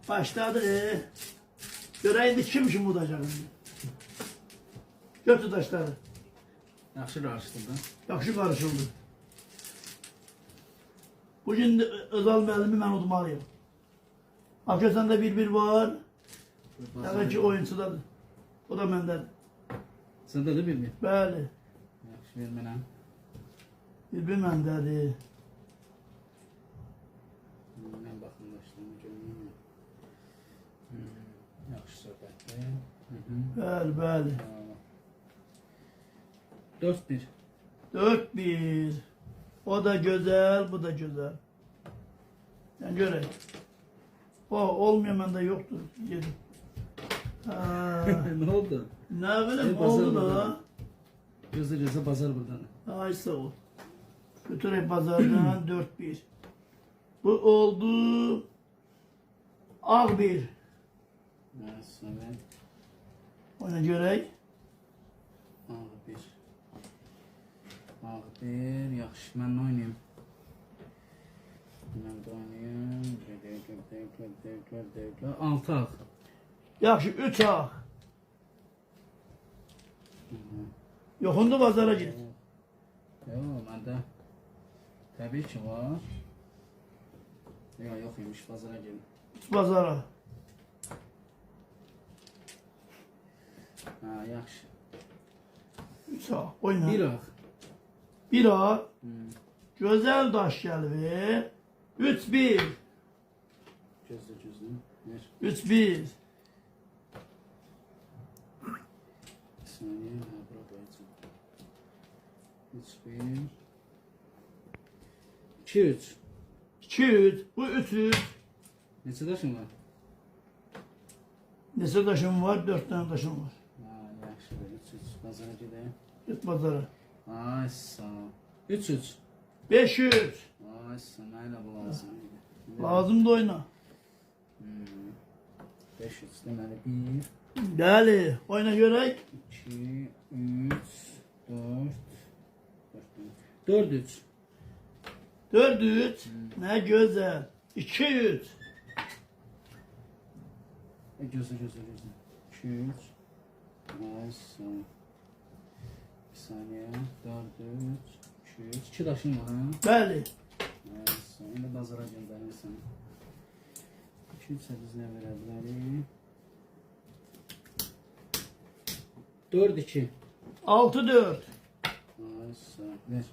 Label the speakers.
Speaker 1: Başladı. Göreydi kim kim vuracak? Götür taşları.
Speaker 2: Yaxşı qarışdırdı.
Speaker 1: Yaxşı karışıldı. Bugün Özal müəllimi mən udmalıyım. Arkasında bir var. Demek ki oyuncudadır. O da məndədir.
Speaker 2: Səndə də bir.
Speaker 1: Bəli.
Speaker 2: Yaxşı ver mənə.
Speaker 1: Bir məndədir.
Speaker 2: Mən baxımlaşdığımı görməyim. Yaxşı söhbətdir.
Speaker 1: Bəli, bəli.
Speaker 2: 4-1.
Speaker 1: 4-1. O da güzel, bu da güzel. Yani göreyim. O olmuyor, bende yoktur. Yedim.
Speaker 2: Ne oldu?
Speaker 1: Ne bileyim oldu da.
Speaker 2: Gözle bazar buradan.
Speaker 1: Ay sağ ol. Götüreyim pazardan 4-1. Bu oldu. Ağ 1.
Speaker 2: Evet.
Speaker 1: Ona göreyim.
Speaker 2: Ağ 1. Yaxşı, mən oynayayım. Mən də oynayayım. 6 ağ.
Speaker 1: Yaxşı 3 ağ. Yoxundu bazara git.
Speaker 2: Yox, məndə təbii ki var. Yox imiş, bazara gelin.
Speaker 1: Bazara.
Speaker 2: Ha, yaxşı.
Speaker 1: 3 ağ. Oyna.
Speaker 2: 1 ağ.
Speaker 1: 1 ağ. Güzel daş geldi. 3-1.
Speaker 2: Gözlə. Ver.
Speaker 1: 3-1.
Speaker 2: Bir saniye. Ha, bura koyacağım. 3-1. 2-3.
Speaker 1: 2-3. Bu 3-3.
Speaker 2: Neçə daşın var?
Speaker 1: Neçə taşım var? 4 tane taşım var.
Speaker 2: Ha, yaxşı. 3-3. Bazara gedəyim.
Speaker 1: Git pazara.
Speaker 2: Ay, sağ ol. 3-3.
Speaker 1: 5-3.
Speaker 2: Ay, sağ ol. Mənə bu lazım.
Speaker 1: Lazım da oyna.
Speaker 2: 5-3 deməli 1,
Speaker 1: Deli. Oyna görək.
Speaker 2: 2, 3, 4, 4-3.
Speaker 1: 4-3. Ne güzel. 2-3.
Speaker 2: Gözlə. 2-3. Ay, sağ ol. Bir saniye. 4-3, 2-3. 2 daşın var ha?
Speaker 1: Bəli.
Speaker 2: Ay, sağ ol. İndi bazara göndərirsən. 2-3 biz nə verə bilərik? 4-2.
Speaker 1: 6-4.
Speaker 2: Ay, sağ ol. Ver.